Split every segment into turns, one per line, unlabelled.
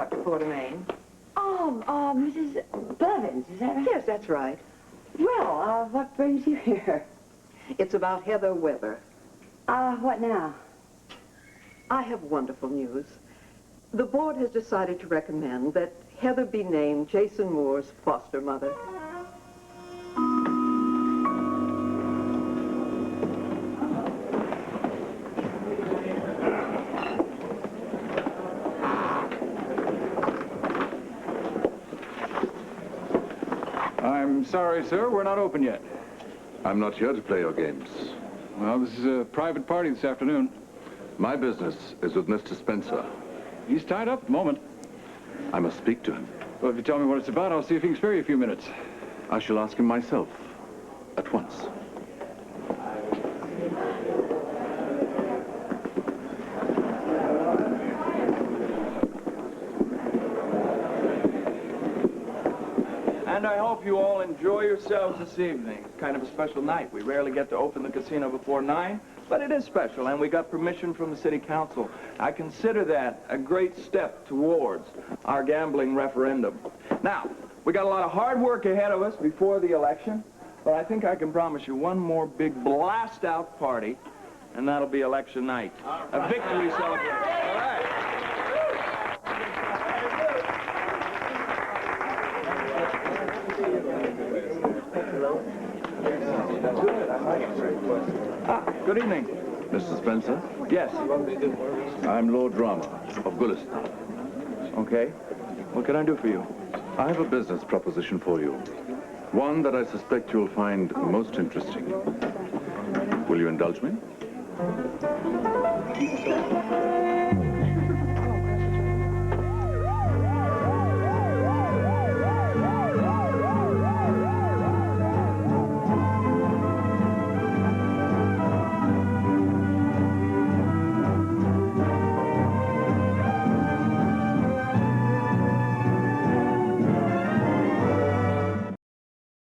Dr. Quartermain.
Oh, Mrs. Blevins, is that right?
Yes, that's right.
Well, what brings you here?
It's about Heather Weather.
What now?
I have wonderful news. The board has decided to recommend that Heather be named Jason Moore's foster mother.
I'm sorry, sir, we're not open yet.
I'm not here to play your games.
Well, this is a private party this afternoon.
My business is with Mr. Spencer.
He's tied up at the moment.
I must speak to him.
Well, if you tell me what it's about, I'll see if he can spare you a few minutes.
I shall ask him myself, at once.
And I hope you all enjoy yourselves this evening. It's kind of a special night. We rarely get to open the casino before 9, but it is special, and we got permission from the city council. I consider that a great step towards our gambling referendum. Now, we got a lot of hard work ahead of us before the election, but I think I can promise you one more big blast-out party, and that'll be election night. A victory celebration. All right. Good evening.
Mr. Spencer?
Yes.
I'm Lord Rama of Gulistan.
Okay. What can I do for you?
I have a business proposition for you. One that I suspect you'll find most interesting. Will you indulge me?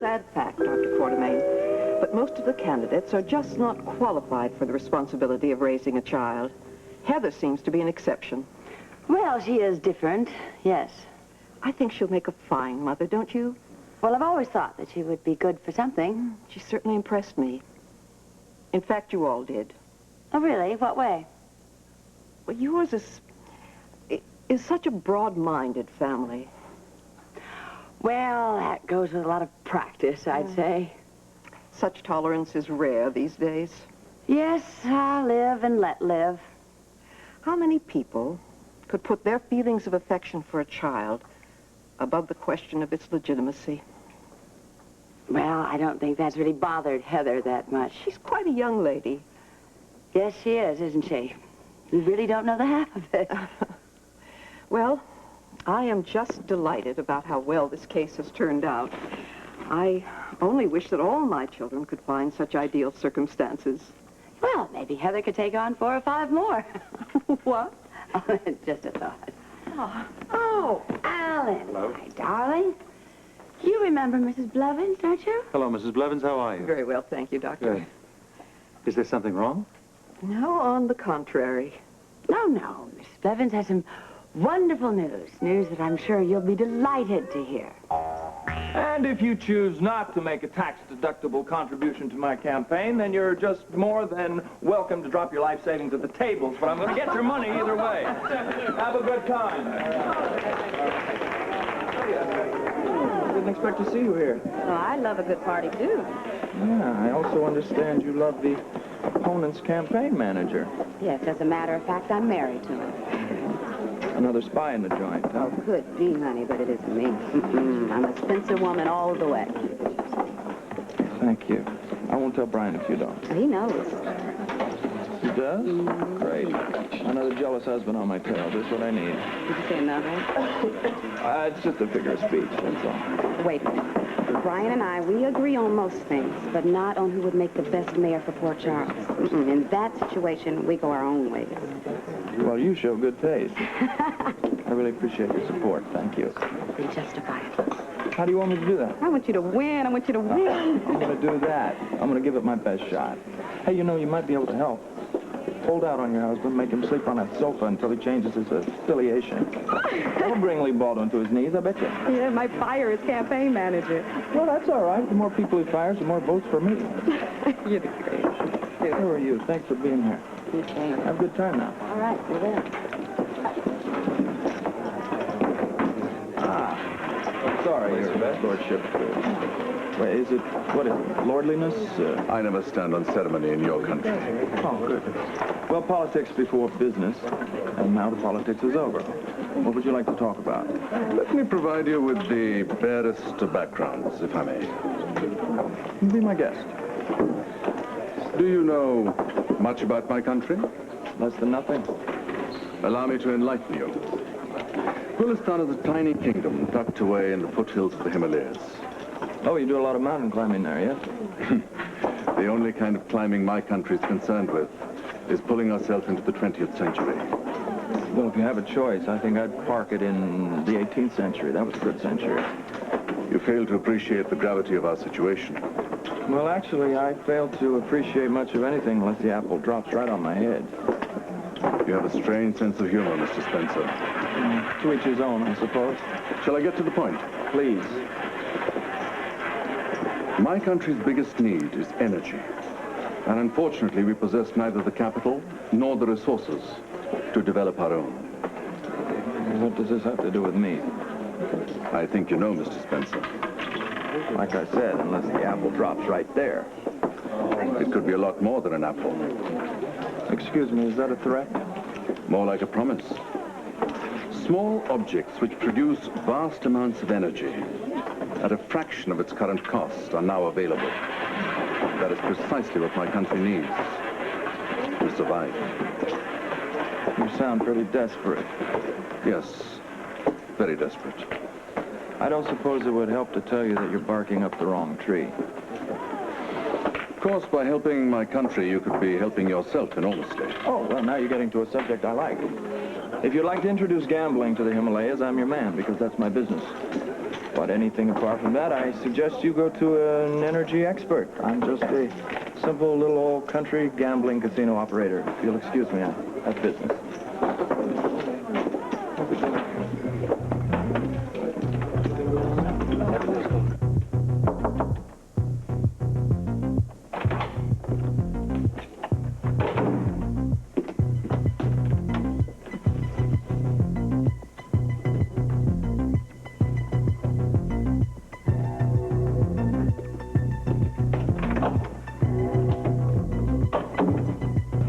Sad fact, Dr. Quartermain, but most of the candidates are just not qualified for the responsibility of raising a child. Heather seems to be an exception.
Well, she is different, yes.
I think she'll make a fine mother, don't you?
Well, I've always thought that she would be good for something.
She certainly impressed me. In fact, you all did.
Oh, really? What way?
Well, yours is such a broad-minded family.
Well, that goes with a lot of practice, I'd say.
Such tolerance is rare these days.
Yes, I live and let live.
How many people could put their feelings of affection for a child above the question of its legitimacy?
Well, I don't think that's really bothered Heather that much.
She's quite a young lady.
Yes, she is, isn't she? You really don't know the half of it.
Well, I am just delighted about how well this case has turned out. I only wish that all my children could find such ideal circumstances.
Well, maybe Heather could take on 4 or 5 more.
What?
Oh, just a thought.
Oh,
Alan.
Hello.
My darling. You remember Mrs. Blevins, don't you?
Hello, Mrs. Blevins. How are you?
very well, thank you, Doctor.
Good. Is there something wrong?
No, on the contrary.
No, no. Mrs. Blevins has some wonderful news. News that I'm sure you'll be delighted to hear.
And if you choose not to make a tax-deductible contribution to my campaign, then you're just more than welcome to drop your life savings at the tables, but I'm going to get your money either way. Have a good time. Didn't expect to see you here.
Oh, I love a good party, too.
Yeah, I also understand you love the opponent's campaign manager.
Yes, as a matter of fact, I'm married to him.
Another spy in the joint, huh?
Could be, honey, but it isn't me. I'm a Spencer woman all the way.
Thank you. I won't tell Brian if you don't.
He knows.
He does? Great. Another jealous husband on my tail. Just what I need.
Did you say another?
It's just a figure of speech, that's all.
Wait a minute. Brian and I, we agree on most things, but not on who would make the best mayor for Port Charles. In that situation, we go our own ways.
Well, you show good taste. I really appreciate your support. Thank you.
Be justifiable.
How do you want me to do that?
I want you to win. I want you to win.
I'm going to do that. I'm going to give it my best shot. Hey, you know, you might be able to help. Hold out on your husband, make him sleep on a sofa until he changes his affiliation. That'll bring Lee Baldwin to his knees, I bet you.
Yeah, might fire his campaign manager.
Well, that's all right. The more people he fires, the more votes for me.
You're the greatest.
How are you? Thanks for being here.
You too.
Have a good time now.
All right, you're there.
Sorry, Your Lordship. What is it, lordliness?
I never stand on ceremony in your country.
Oh, good. Well, politics before business, and now the politics is over. What would you like to talk about?
Let me provide you with the barest of backgrounds, if I may.
Be my guest.
Do you know much about my country?
Less than nothing.
Allow me to enlighten you. Gulistan is a tiny kingdom tucked away in the foothills of the Himalayas.
Oh, you do a lot of mountain climbing there, yes?
The only kind of climbing my country is concerned with is pulling ourselves into the 20th century.
Well, if you have a choice, I think I'd park it in the 18th century. That was a good century.
You fail to appreciate the gravity of our situation.
Well, actually, I fail to appreciate much of anything unless the apple drops right on my head.
You have a strange sense of humor, Mr. Spencer.
To each his own, I suppose.
Shall I get to the point?
Please.
My country's biggest need is energy. And unfortunately, we possess neither the capital nor the resources to develop our own.
What does this have to do with me?
I think you know, Mr. Spencer.
Like I said, unless the apple drops right there.
It could be a lot more than an apple.
Excuse me, is that a threat?
More like a promise. Small objects which produce vast amounts of energy at a fraction of its current cost are now available. That is precisely what my country needs to survive.
You sound pretty desperate.
Yes, very desperate.
I don't suppose it would help to tell you that you're barking up the wrong tree.
Of course, by helping my country, you could be helping yourself enormously.
Oh, well, now you're getting to a subject I like. If you'd like to introduce gambling to the Himalayas, I'm your man, because that's my business. But anything apart from that, I suggest you go to an energy expert. I'm just a simple little old country gambling casino operator. If you'll excuse me, I have business.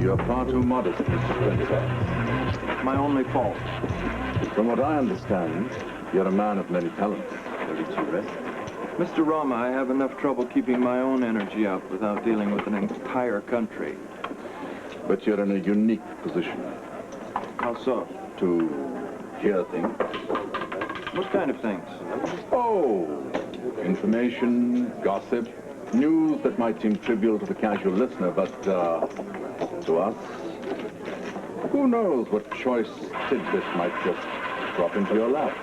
You're far too modest, Mr. Spencer.
My only fault.
From what I understand, you're a man of many talents. Ready to rest?
Mr. Rama, I have enough trouble keeping my own energy up without dealing with an entire country.
But you're in a unique position
How so?
to hear things.
What kind of things?
Oh, information, gossip, news that might seem trivial to the casual listener, but to us, who knows what choice tidbit might just drop into your lap,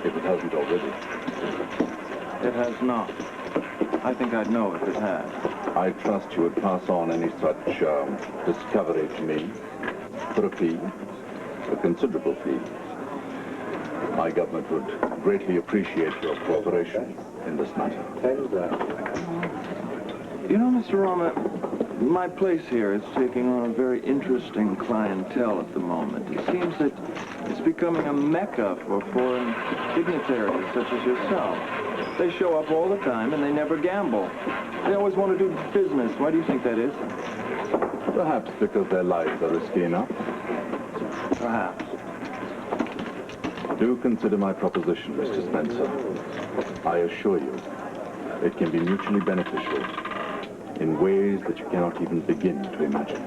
if it hasn't already.
It has not. I think I'd know if it had.
I trust you would pass on any such discovery to me for a fee, a considerable fee. My government would greatly appreciate your cooperation in this matter.
You know, Mr. Rama, my place here is taking on a very interesting clientele at the moment. It seems that it's becoming a mecca for foreign dignitaries such as yourself. They show up all the time and they never gamble. They always want to do business. Why do you think that is?
Perhaps because their lives are risky enough.
Perhaps.
Do consider my proposition, Mr. Spencer. I assure you, it can be mutually beneficial in ways that you cannot even begin to imagine.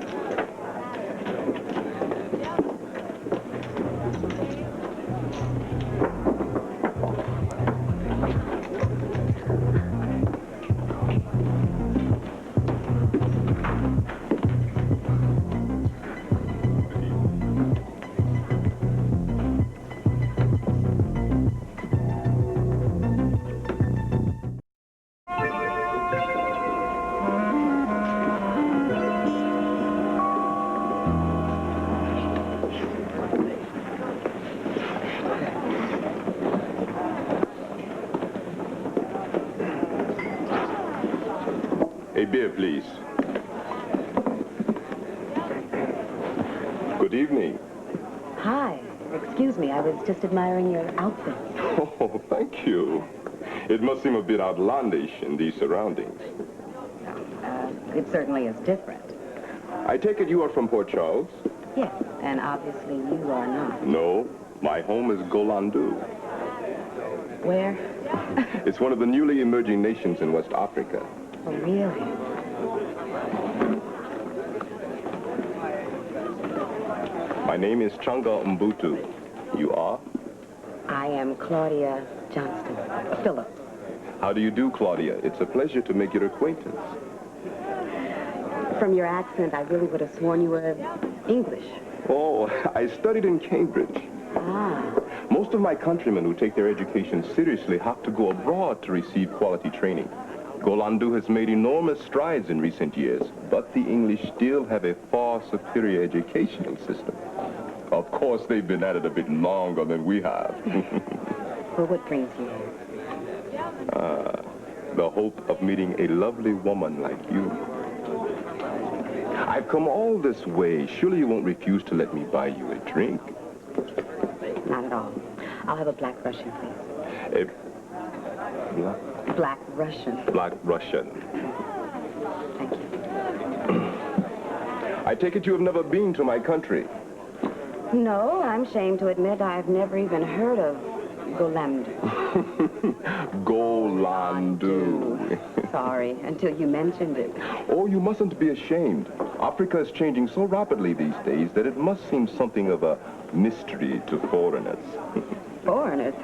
A beer, please. Good evening.
Hi. Excuse me, I was just admiring your outfit.
Oh, thank you. It must seem a bit outlandish in these surroundings.
It certainly is different.
I take it you are from Port Charles?
Yes, and obviously you are not.
No, my home is Golandu.
Where?
It's one of the newly emerging nations in West Africa.
Oh, really?
My name is Changa Mbutu. You are?
I am Claudia Johnston. Philip.
How do you do, Claudia? It's a pleasure to make your acquaintance.
From your accent, I really would have sworn you were English.
Oh, I studied in Cambridge.
Ah.
Most of my countrymen who take their education seriously have to go abroad to receive quality training. Golandu has made enormous strides in recent years, but the English still have a far superior educational system. Of course, they've been at it a bit longer than we have.
Well, what brings you here?
The hope of meeting a lovely woman like you. I've come all this way. Surely you won't refuse to let me buy you a drink.
Not at all. I'll have a Black Russian, please. Black Russian.
Black Russian.
Thank you.
I take it you have never been to my country.
No, I'm ashamed to admit I've never even heard of Golandu.
Golandu.
Sorry, until you mentioned it.
Oh, you mustn't be ashamed. Africa is changing so rapidly these days that it must seem something of a mystery to foreigners.
Foreigners?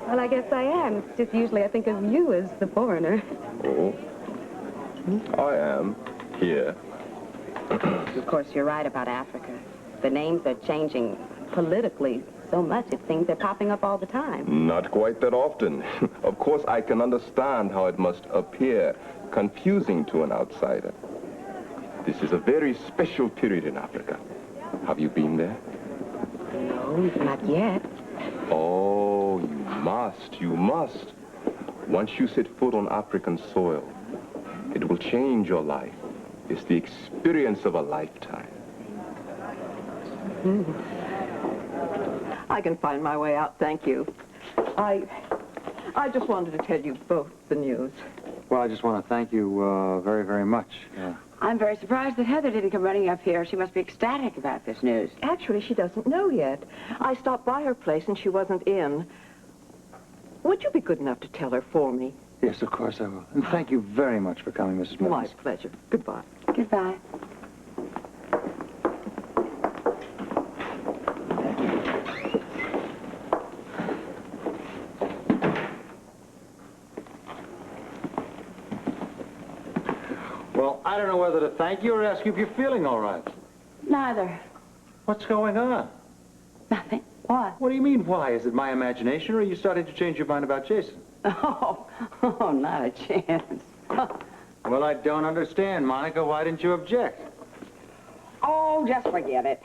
Well, I guess I am. It's just usually I think of you as the foreigner.
Oh, I am here.
Of course, you're right about Africa. The names are changing politically so much, it seems they're popping up all the time.
Not quite that often. Of course, I can understand how it must appear confusing to an outsider. This is a very special period in Africa. Have you been there?
No, not yet.
Oh, you must, you must. Once you set foot on African soil, it will change your life. It's the experience of a lifetime.
I can find my way out, thank you. I just wanted to tell you both the news.
Well, I just want to thank you very, very much.
I'm very surprised that Heather didn't come running up here. She must be ecstatic about this news.
Actually, she doesn't know yet. I stopped by her place and she wasn't in. Would you be good enough to tell her for me?
Yes, of course I will. And thank you very much for coming, Mrs.
My
Blevins.
pleasure. Goodbye.
Goodbye.
Well, I don't know whether to thank you or ask you if you're feeling all right.
Neither.
What's going on?
Nothing. What?
What do you mean, why? Is it my imagination, or are you starting to change your mind about Jason?
Oh, not a chance.
Well, I don't understand, Monica. Why didn't you object?
Oh, just forget it.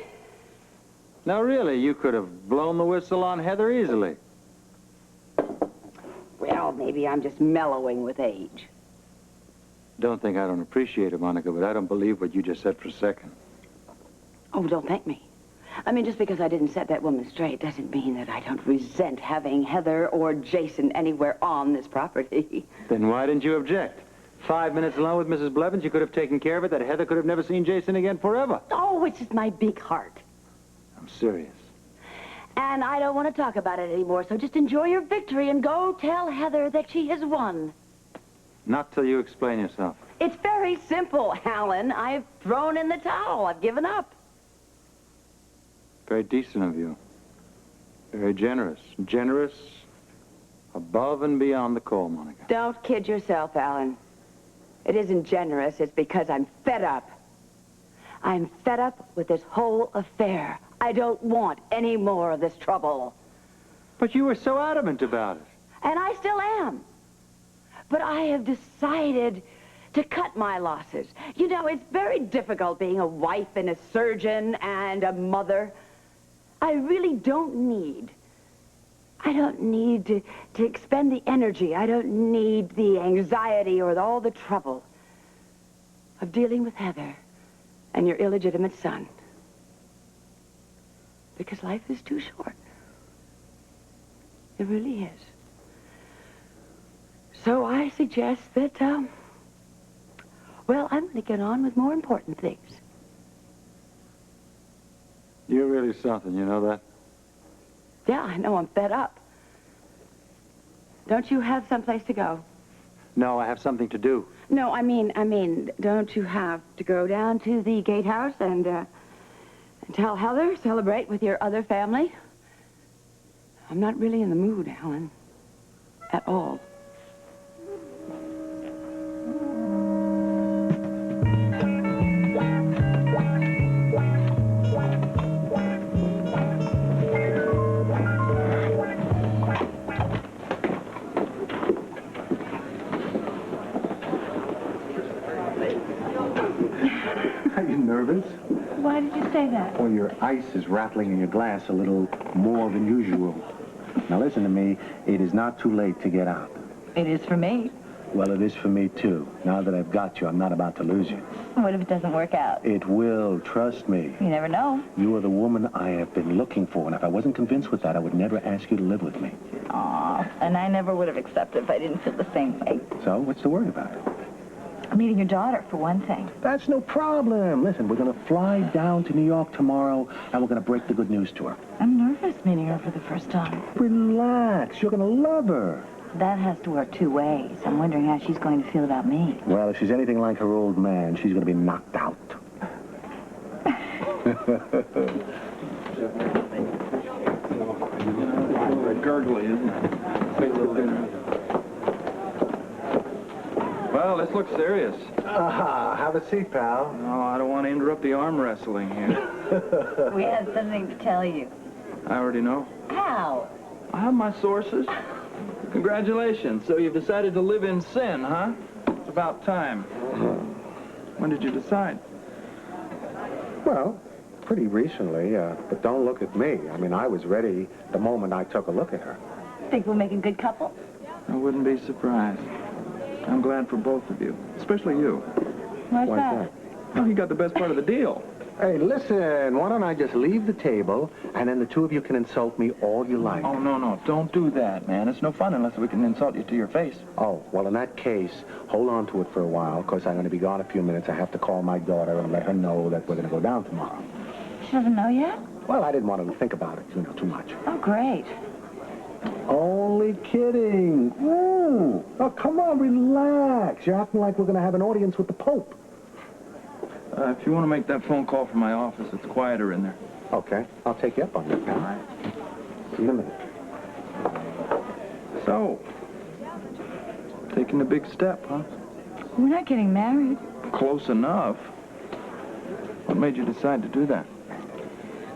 No, really, you could have blown the whistle on Heather easily.
Well, maybe I'm just mellowing with age.
Don't think I don't appreciate it, Monica, but I don't believe what you just said for a second.
Oh, don't thank me. I mean, just because I didn't set that woman straight doesn't mean that I don't resent having Heather or Jason anywhere on this property.
Then why didn't you object? 5 minutes alone with Mrs. Blevins, you could have taken care of it, that Heather could have never seen Jason again forever.
Oh, it's just my big heart.
I'm serious.
And I don't want to talk about it anymore, so just enjoy your victory and go tell Heather that she has won.
Not till you explain yourself.
It's very simple, Alan. I've thrown in the towel. I've given up.
Very decent of you. Very generous. Generous above and beyond the call, Monica.
Don't kid yourself, Alan. It isn't generous. It's because I'm fed up. I'm fed up with this whole affair. I don't want any more of this trouble.
But you were so adamant about it.
And I still am. But I have decided to cut my losses. You know, it's very difficult being a wife and a surgeon and a mother. I really don't need to expend the energy. I don't need the anxiety or all the trouble. of dealing with Heather and your illegitimate son. Because life is too short. It really is. So I suggest that, well, I'm going to get on with more important things.
You're really something, you know that?
Yeah, I know, I'm fed up. Don't you have someplace to go?
No, I have something to do.
No, I mean, don't you have to go down to the gatehouse and tell Heather, celebrate with your other family? I'm not really in the mood, Alan. At all.
Are you nervous?
Why did you say that?
Well, your ice is rattling in your glass a little more than usual. Now listen to me, it is not too late to get out.
It is for me.
Well, it is for me too. Now that I've got you, I'm not about to lose you.
What if it doesn't work out?
It will, trust me.
You never know.
You are the woman I have been looking for, and if I wasn't convinced with that, I would never ask you to live with me.
Aw, and I never would have accepted if I didn't feel the same way.
So, what's to worry about?
Meeting your daughter, for one thing.
That's no problem. Listen, we're going to fly down to New York tomorrow, and we're going to break the good news to her.
I'm nervous meeting her for the first time.
Relax. You're going to love her.
That has to work two ways. I'm wondering how she's going to feel about me.
Well, if she's anything like her old man, she's going to be knocked out.
Gurgly, isn't it? Well, this looks serious.
Have a seat, pal.
No, I don't want to interrupt the arm wrestling here.
We have something to tell you.
I already know.
How?
I have my sources. Congratulations. So you've decided to live in sin, huh? It's about time. When did you decide?
Well, pretty recently, but don't look at me. I mean, I was ready the moment I took a look at her.
Think we'll make a good couple?
I wouldn't be surprised. I'm glad for both of you, especially you.
Why's
Why's
that?
Well, you got the best part of the deal.
Hey, listen, why don't I just leave the table, and then the two of you can insult me all you like?
Oh, no, don't do that, man. It's no fun unless we can insult you to your face.
Oh, well, in that case, hold on to it for a while, because I'm going to be gone a few minutes. I have to call my daughter and let her know that we're going to go down tomorrow.
She doesn't know yet?
Well, I didn't want her to think about it, too much.
Oh, great.
Only kidding. Ooh. Oh, come on, relax. You're acting like we're going to have an audience with the Pope.
If you want to make that phone call from my office, it's quieter in there.
Okay, I'll take you up on that.
All right.
See you in a minute.
So, taking the big step, huh?
We're not getting married.
Close enough. What made you decide to do that?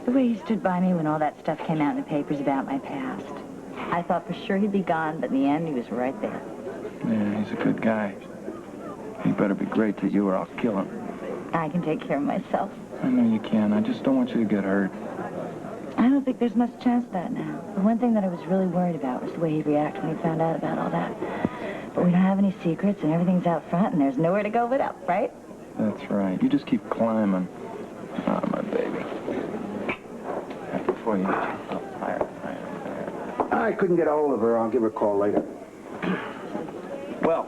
The way he stood by me when all that stuff came out in the papers about my past. I thought for sure he'd be gone, but in the end, he was right there.
Yeah, he's a good guy. He better be great to you or I'll kill him.
I can take care of myself.
I know you can. I just don't want you to get hurt.
I don't think there's much chance of that now. The one thing that I was really worried about was the way he'd react when he found out about all that. But we don't have any secrets, and everything's out front, and there's nowhere to go but up, right?
That's right. You just keep climbing. Oh, my baby. Before you jump up higher.
I couldn't get a hold of her. I'll give her a call later.
Well,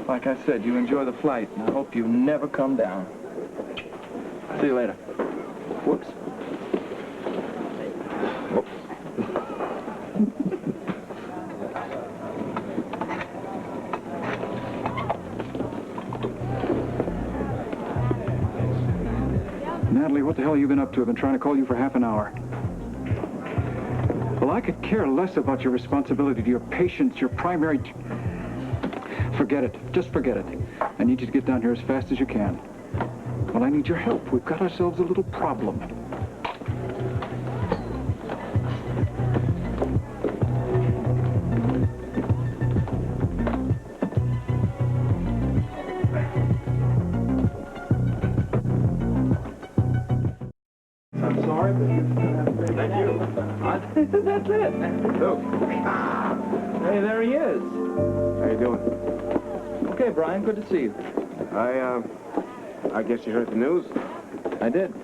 like I said, you enjoy the flight, and I hope you never come down. See you later. Whoops.
Natalie, what the hell have you been up to? I've been trying to call you for half an hour. Well, I could care less about your responsibility to your patients, your primary... Forget it. Just forget it. I need you to get down here as fast as you can. Well, I need your help. We've got ourselves a little problem.
I'm sorry, but thank you. That's it. Look. Hey, there he is.
How you doing?
Okay, Brian, good to see you.
I guess you heard the news?
I did.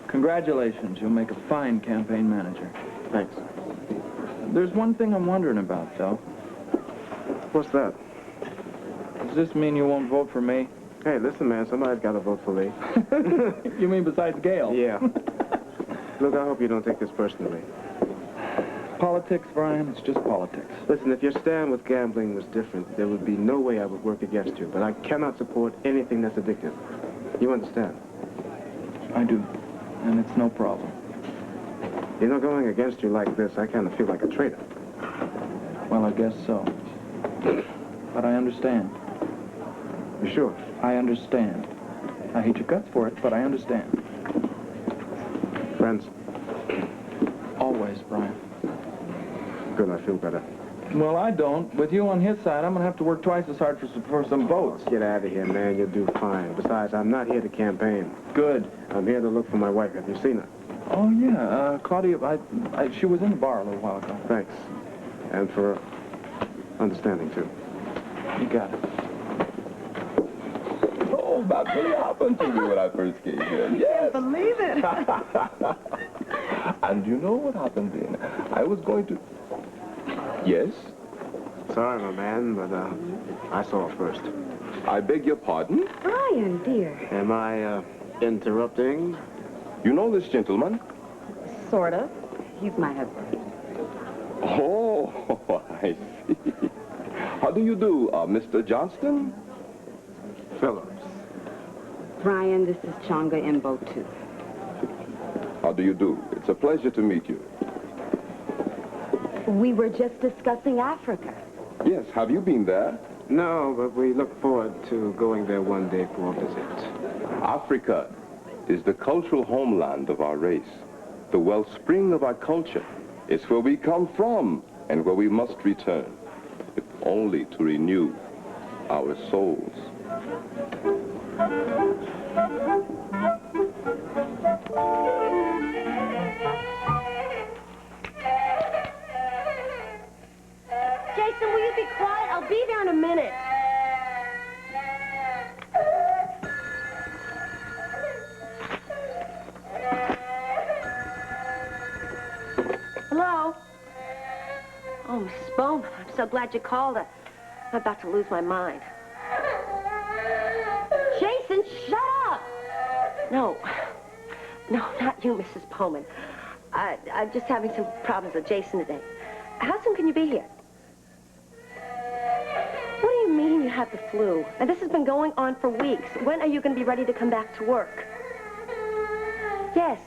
Congratulations. You'll make a fine campaign manager.
Thanks.
There's one thing I'm wondering about, though.
What's that?
Does this mean you won't vote for me?
Hey, listen, man, somebody's got to vote for me.
You mean besides Gail?
Yeah. Look, I hope you don't take this personally.
Politics, Brian, it's just politics.
Listen, if your stand with gambling was different, there would be no way I would work against you, but I cannot support anything that's addictive. You understand?
I do, and it's no problem.
You know, going against you like this, I kind of feel like a traitor.
Well, I guess so. But I understand.
You sure?
I understand. I hate your guts for it, but I understand.
Friends?
Always, Brian.
Good, I feel better.
Well, I don't. With you on his side, I'm going to have to work twice as hard for some votes.
Get out of here, man. You'll do fine. Besides, I'm not here to campaign.
Good.
I'm here to look for my wife. Have you seen her?
Oh, yeah. Claudia, she was in the bar a little while ago.
Thanks. And for understanding, too.
You got it.
Oh, that really happened to me when I first came here. Yes.
Can't believe it.
And you know what happened then? I was going to... Yes?
Sorry, my man, but I saw her first.
I beg your pardon?
Brian, dear.
Am I interrupting?
You know this gentleman?
Sort of. He's my husband.
Oh, I see. How do you do, Mr. Johnston?
Phillips.
Brian, this is Chonga Impromptu.
How do you do? It's a pleasure to meet you.
We were just discussing Africa.
Yes, have you been there?
No, but we look forward to going there one day for a visit.
Africa is the cultural homeland of our race. The wellspring of our culture. It's where we come from and where we must return, if only to renew our souls.
Jason, will you be quiet? I'll be there in a minute. Hello? Oh, Mrs. Bowman, I'm so glad you called. I'm about to lose my mind. Jason, shut up! No, not you, Mrs. Bowman. I'm just having some problems with Jason today. How soon can you be here? What do you mean you have the flu? And this has been going on for weeks. When are you going to be ready to come back to work? Yes.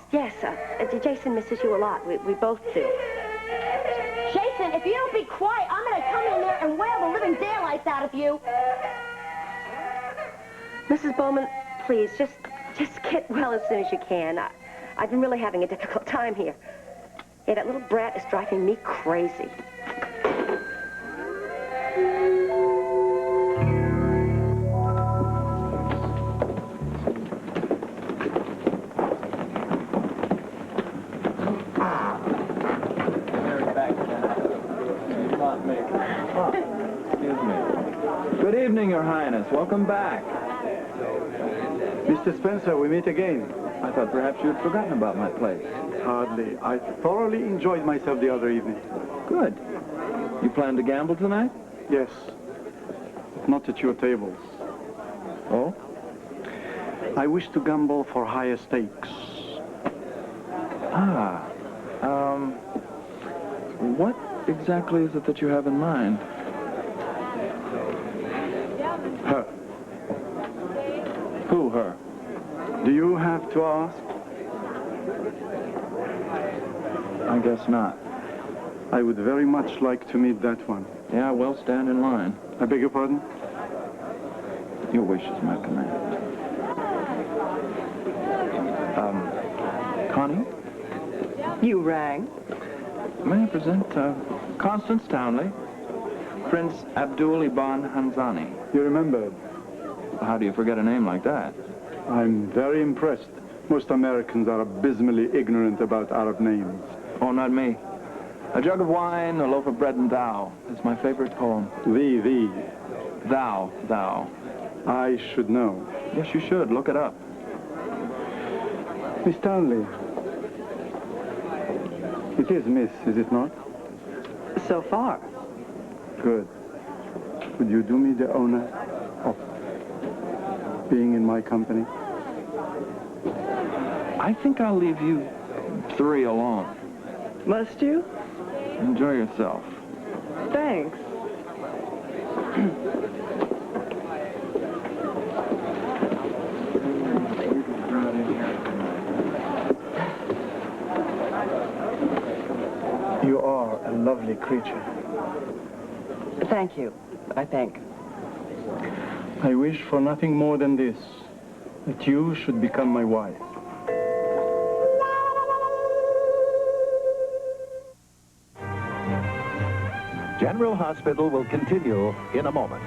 Jason misses you a lot. We both do. Jason, if you don't be quiet, I'm going to come in there and wail the living daylights out of you. Mrs. Bowman, please, just get well as soon as you can. I've been really having a difficult time here. Yeah, that little brat is driving me crazy.
Good evening, Your Highness. Welcome back.
Mr. Spencer, we meet again.
I thought perhaps you had forgotten about my place.
Hardly. I thoroughly enjoyed myself the other evening.
Good. You plan to gamble tonight?
Yes. Not at your tables.
Oh?
I wish to gamble for higher stakes.
What exactly is it that you have in mind?
Her.
Who, her?
Do you have to ask?
I guess not.
I would very much like to meet that one.
Yeah, well, stand in line.
I beg your pardon?
Your wish is my command. Connie?
You rang?
May I present Constance Townley, Prince Abdul Ibn Hanzani.
You remembered?
How do you forget a name like that?
I'm very impressed. Most Americans are abysmally ignorant about Arab names.
Oh, not me. A jug of wine, a loaf of bread, and thou is my favorite poem.
Thee.
Thou.
I should know.
Yes, you should. Look it up.
Miss Stanley. It is Miss, is it not?
So far.
Good. Would you do me the honor of being in my company?
I think I'll leave you three alone.
Must you?
Enjoy yourself.
Thanks.
You are a lovely creature.
Thank you, I think.
I wish for nothing more than this, that you should become my wife.
General Hospital will continue in a moment.